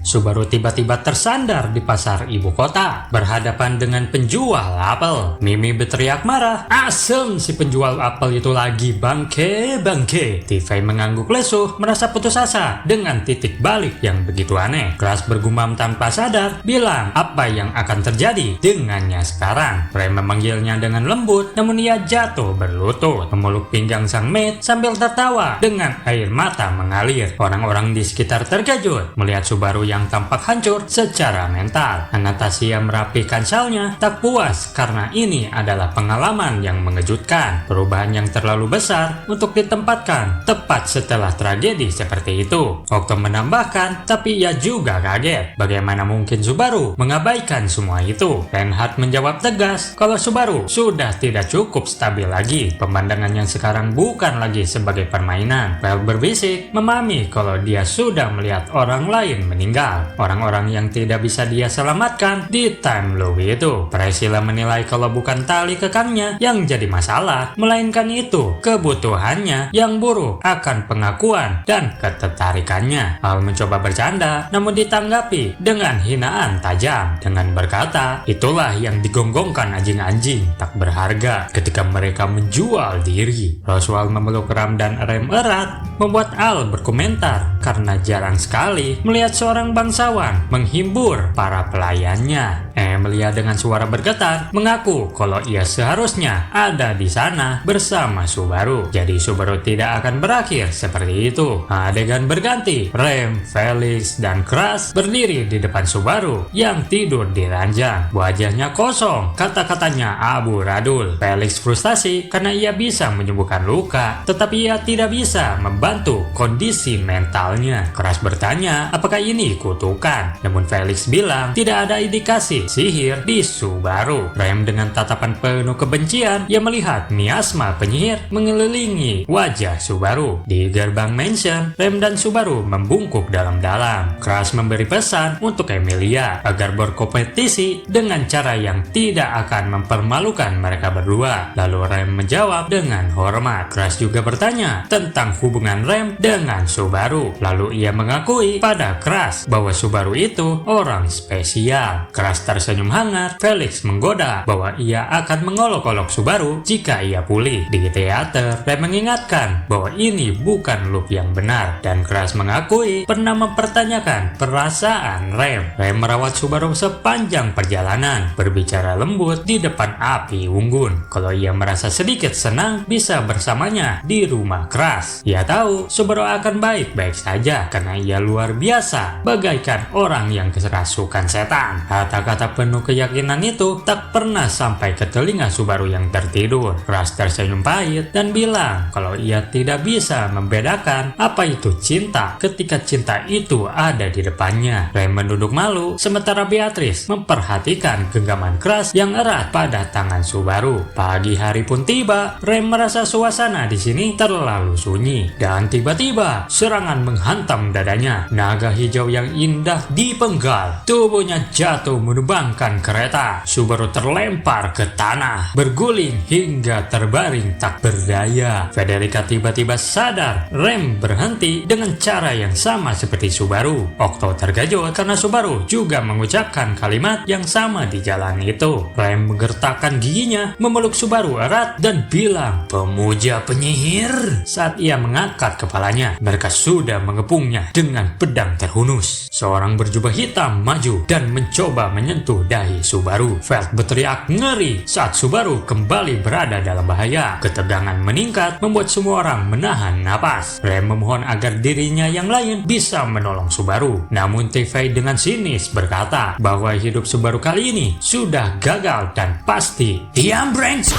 Subaru tiba-tiba tersandar di pasar ibu kota, berhadapan dengan penjual apel. Mimi berteriak marah, "Asem si penjual apel itu lagi, bangke, bangke." Tifei mengangguk lesu, merasa putus asa dengan titik balik yang begitu aneh. Crash bergumam tanpa sadar, bilang apa yang akan terjadi dengannya sekarang. Rem memanggilnya dengan lembut, namun ia jatuh berlutut, memeluk pinggang sang maid sambil tertawa dengan air mata mengalir. Orang-orang di sekitar terkejut melihat Subaru yang tampak hancur secara mental. Anastasia merapikan salnya, tak puas karena ini adalah pengalaman yang mengejutkan. Perubahan yang terlalu besar untuk ditempatkan tepat setelah tragedi seperti itu. Okto menambahkan, tapi ia juga kaget. Bagaimana mungkin Subaru mengabaikan semua itu? Reinhardt menjawab tegas kalau Subaru sudah tidak cukup stabil lagi. Pemandangannya sekarang bukan lagi sebagai permainan. Vel berbisik, memahami kalau dia sudah melihat orang lain meninggal. Orang-orang yang tidak bisa dia selamatkan di time loop itu. Priscilla menilai kalau bukan tali kekangnya yang jadi masalah, melainkan itu kebutuhannya yang buruk akan pengakuan dan ketertarikannya. Al mencoba bercanda, namun ditanggapi dengan hinaan tajam dengan berkata, "Itulah yang digonggongkan anjing-anjing tak berharga ketika mereka menjual diri." Roswell memeluk Ram dan Rem erat, membuat Al berkomentar karena jarang sekali melihat seorang bangsawan menghimbur para pelayannya. Emilia dengan suara bergetar mengaku kalau ia seharusnya ada di sana bersama Subaru. Jadi Subaru tidak akan berakhir seperti itu. Adegan berganti. Rem, Felix, dan Crash berdiri di depan Subaru yang tidur di ranjang. Wajahnya kosong, kata-katanya abu-radul. Felix frustasi karena ia bisa menyembuhkan luka, tetapi ia tidak bisa membantu kondisi mentalnya. Crash bertanya apakah ini kutukan, namun Felix bilang tidak ada indikasi sihir di Subaru. Rem dengan tatapan penuh kebencian, ia melihat miasma penyihir mengelilingi wajah Subaru. Di gerbang mansion, Rem dan Subaru membungkuk dalam-dalam. Crash memberi pesan untuk Emilia agar berkompetisi dengan cara yang tidak akan mempermalukan mereka berdua. Lalu Rem menjawab dengan hormat. Crash juga bertanya tentang hubungan Rem dengan Subaru. Lalu ia mengakui pada Crash bahwa Subaru itu orang spesial. Crash tersenyum hangat. Felix menggoda bahwa ia akan mengolok-olok Subaru jika ia pulih. Di teater, Rem mengingatkan bahwa ini bukan loop yang benar, dan Crash mengakui pernah mempertanyakan perasaan Rem. Rem merawat Subaru sepanjang perjalanan, berbicara lembut di depan api unggun. Kalau ia merasa sedikit senang bisa bersamanya di rumah Crash. Ia tahu Subaru akan baik-baik saja karena ia luar biasa, bagaikan orang yang kerasukan setan. Kata-kata penuh keyakinan itu tak pernah sampai ke telinga Subaru yang tertidur. Crash tersenyum pahit dan bilang kalau ia tidak bisa membedakan apa itu cinta ketika cinta itu ada di depannya. Rem menduduk malu, sementara Beatrice memperhatikan genggaman Crash yang erat pada tangan Subaru. Pagi hari pun tiba. Rem merasa suasana di sini terlalu sunyi, dan tiba-tiba serangan menghantam dadanya. Naga hijau yang indah dipenggal. Tubuhnya jatuh menumbangkan kereta. Subaru terlempar ke tanah, berguling hingga terbaring tak berdaya. Federica tiba-tiba sadar. Rem berhenti dengan cara yang sama seperti Subaru. Okto terkejut karena Subaru juga mengucapkan kalimat yang sama di jalan itu. Rem menggertakkan giginya, memeluk Subaru erat dan bilang, "Pemuja penyihir." Saat ia mengangkat kepalanya, mereka sudah mengepungnya dengan pedang terhunus. Seorang berjubah hitam maju dan mencoba menyentuh dahi Subaru. Feld berteriak ngeri saat Subaru kembali berada dalam bahaya. Ketegangan meningkat membuat semua orang menahan napas. Rem memohon agar dirinya yang lain bisa menolong Subaru. Namun Tifei dengan sinis berkata bahwa hidup Subaru kali ini sudah gagal dan pasti. "Diam, brengsek!"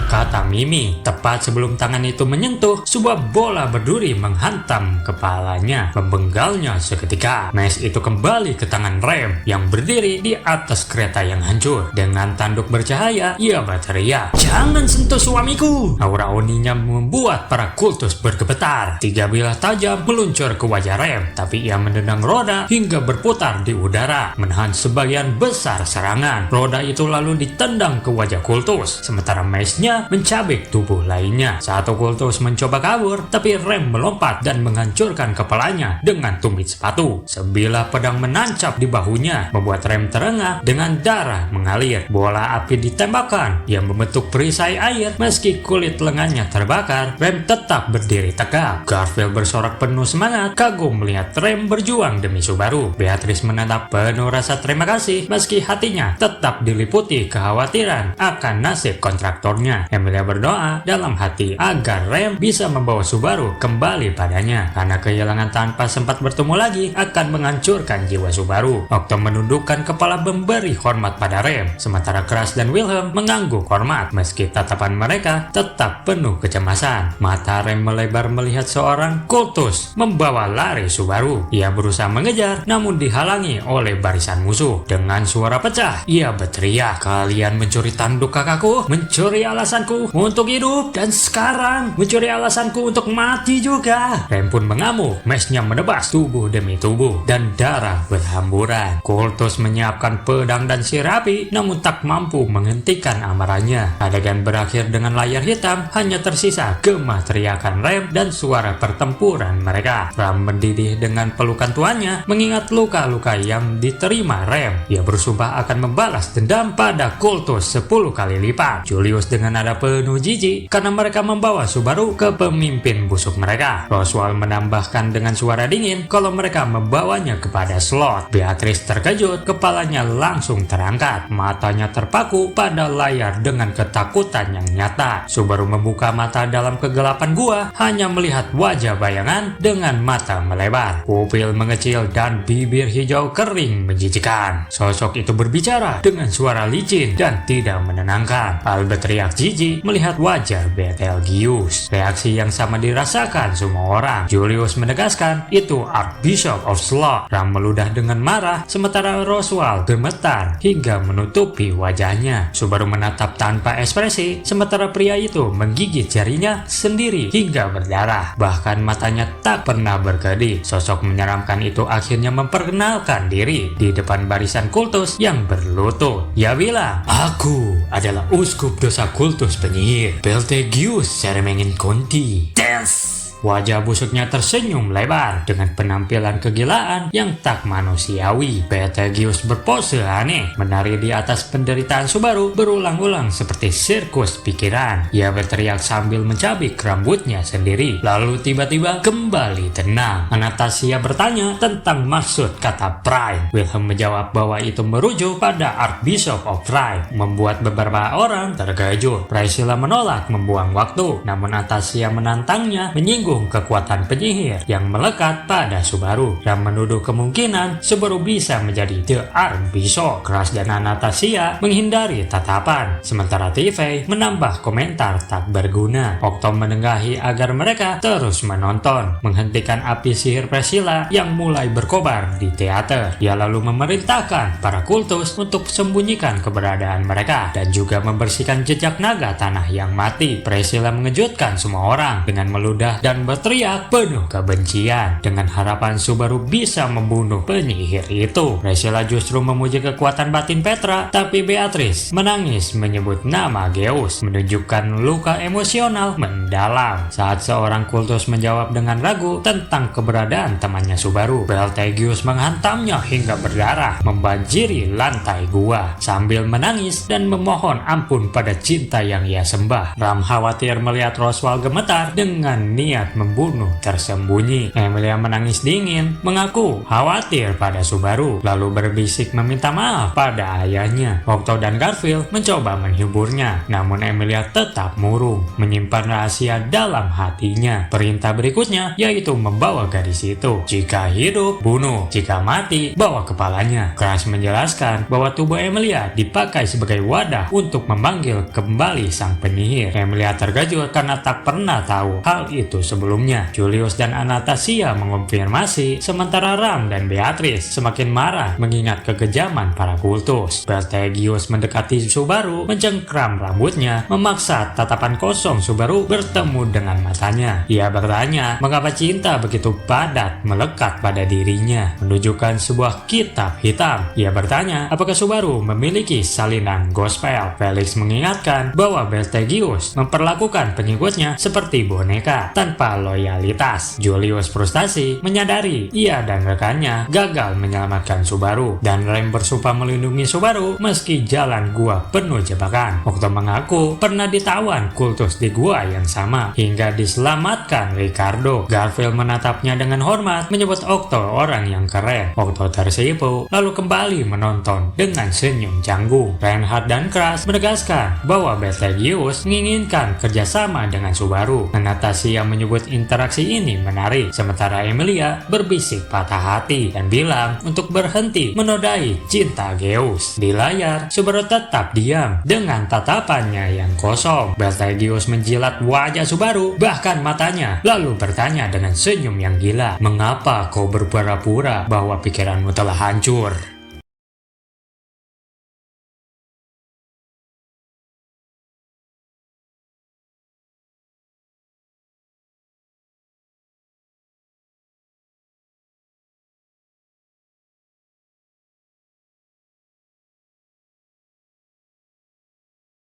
kata Mimi. Tepat sebelum tangan itu menyentuh, sebuah bola berduri menghantam kepalanya, membenggalnya seketika. Mes itu kembali ke tangan Rem yang berdiri di atas kereta yang hancur. Dengan tanduk bercahaya, ia berteriak, "Jangan sentuh suamiku!" Aura oninya membuat para kultus bergemetar. 3 bilah tajam meluncur ke wajah Rem, tapi ia menendang roda hingga berputar di udara, menahan sebagian besar serangan. Roda itu lalu ditendang ke wajah kultus, sementara mesnya Emilia mencabik tubuh lainnya. Satu kultus mencoba kabur, tapi Rem melompat dan menghancurkan kepalanya dengan tumit sepatu. Sebilah pedang menancap di bahunya, membuat Rem terengah dengan darah mengalir. Bola api ditembakkan yang membentuk perisai air. Meski kulit lengannya terbakar, Rem tetap berdiri tegak. Garfield bersorak penuh semangat, kagum melihat Rem berjuang demi Subaru. Beatrice menatap penuh rasa terima kasih, meski hatinya tetap diliputi kekhawatiran akan nasib kontraktornya. Emilia berdoa dalam hati agar Rem bisa membawa Subaru kembali padanya, karena kehilangan tanpa sempat bertemu lagi akan menghancurkan jiwa Subaru. Octo menundukkan kepala memberi hormat pada Rem, sementara Crash dan Wilhelm mengangguk hormat, meski tatapan mereka tetap penuh kecemasan. Mata Rem melebar melihat seorang kultus membawa lari Subaru. Ia berusaha mengejar, namun dihalangi oleh barisan musuh. Dengan suara pecah, ia berteriak, "Kalian mencuri tanduk kakakku, mencuri alasanku untuk hidup, dan sekarang mencuri alasanku untuk mati juga." Rem pun mengamuk, mesnya menebas tubuh demi tubuh, dan darah berhamburan. Kultus menyiapkan pedang dan sirah api, namun tak mampu menghentikan amarahnya. Adegan berakhir dengan layar hitam, hanya tersisa gemah teriakan Rem dan suara pertempuran mereka. Ram mendidih dengan pelukan tuannya, mengingat luka-luka yang diterima Rem. Ia bersumpah akan membalas dendam pada kultus 10 kali lipat. Julius dengan nada penuh jijik karena mereka membawa Subaru ke pemimpin busuk mereka. Roswell menambahkan dengan suara dingin kalau mereka membawanya kepada Slot. Beatrice terkejut, kepalanya langsung terangkat, matanya terpaku pada layar dengan ketakutan yang nyata. Subaru membuka mata dalam kegelapan gua, hanya melihat wajah bayangan dengan mata melebar, pupil mengecil dan bibir hijau kering menjijikan. Sosok itu berbicara dengan suara licin dan tidak menenangkan. Al berteriak jijik melihat wajah Betelgeuse. Reaksi yang sama dirasakan semua orang. Julius menegaskan itu Archbishop of Slot. Ram meludah dengan marah, sementara Roswell gemetar hingga menutupi wajahnya. Subaru menatap tanpa ekspresi, sementara pria itu menggigit jarinya sendiri hingga berdarah. Bahkan matanya tak pernah berkedip. Sosok menyeramkan itu akhirnya memperkenalkan diri di depan barisan kultus yang berlutut. Ia bilang, "Aku adalah uskup dosa kultus penyihir, Betelgeuse Ceremengin Conti." Dance! Wajah busuknya tersenyum lebar dengan penampilan kegilaan yang tak manusiawi. Betelgeuse berpose aneh, menari di atas penderitaan Subaru berulang-ulang seperti sirkus pikiran. Ia berteriak sambil mencabik rambutnya sendiri, lalu tiba-tiba kembali tenang. Anastasia bertanya tentang maksud kata Prime. Wilhelm menjawab bahwa itu merujuk pada Archbishop of Prime, membuat beberapa orang terkejut. Priscilla menolak membuang waktu, namun Anastasia menantangnya menyinggung kekuatan penyihir yang melekat pada Subaru dan menuduh kemungkinan Subaru bisa menjadi The Archbishop. Crash dan Anastasia menghindari tatapan, sementara TV menambah komentar tak berguna. Octo menengahi agar mereka terus menonton, menghentikan api sihir Priscilla yang mulai berkobar di teater. Dia lalu memerintahkan para kultus untuk sembunyikan keberadaan mereka dan juga membersihkan jejak naga tanah yang mati. Priscilla mengejutkan semua orang dengan meludah dan berteriak penuh kebencian dengan harapan Subaru bisa membunuh penyihir itu. Priscilla justru memuji kekuatan batin Petra, tapi Beatrice menangis menyebut nama Geus, menunjukkan luka emosional mendalam. Saat seorang kultus menjawab dengan ragu tentang keberadaan temannya Subaru, Betelgeuse menghantamnya hingga berdarah, membanjiri lantai gua sambil menangis dan memohon ampun pada cinta yang ia sembah. Ram khawatir melihat Roswell gemetar dengan niat membunuh tersembunyi. Emilia menangis dingin, mengaku khawatir pada Subaru, lalu berbisik meminta maaf pada ayahnya. Octo dan Garfield mencoba menghiburnya, namun Emilia tetap murung, menyimpan rahasia dalam hatinya. Perintah berikutnya yaitu membawa gadis itu. Jika hidup, bunuh. Jika mati, bawa kepalanya. Crash menjelaskan bahwa tubuh Emilia dipakai sebagai wadah untuk memanggil kembali sang penyihir. Emilia terkejut karena tak pernah tahu hal itu sebelumnya. Julius dan Anastasia mengonfirmasi, sementara Ram dan Beatrice semakin marah mengingat kekejaman para kultus. Betelgeuse mendekati Subaru, mencengkram rambutnya, memaksa tatapan kosong Subaru bertemu dengan matanya. Ia bertanya mengapa cinta begitu padat melekat pada dirinya, menunjukkan sebuah kitab hitam. Ia bertanya apakah Subaru memiliki salinan gospel. Felix mengingatkan bahwa Betelgeuse memperlakukan pengikutnya seperti boneka tanpa loyalitas. Julius frustasi menyadari ia dan rekannya gagal menyelamatkan Subaru, dan Rem bersumpah melindungi Subaru meski jalan gua penuh jebakan. Okto mengaku pernah ditawan kultus di gua yang sama hingga diselamatkan Ricardo. Garfield menatapnya dengan hormat, menyebut Okto orang yang keren. Okto tersipu lalu kembali menonton dengan senyum canggung. Reinhardt dan Crash menegaskan bahwa Betelgeuse menginginkan kerjasama dengan Subaru. Anastasia menyebut interaksi ini menarik, sementara Emilia berbisik patah hati dan bilang untuk berhenti menodai cinta Geus. Di layar, Subaru tetap diam dengan tatapannya yang kosong. Betelgeuse menjilat wajah Subaru, bahkan matanya, lalu bertanya dengan senyum yang gila, "Mengapa kau berpura-pura bahwa pikiranmu telah hancur?"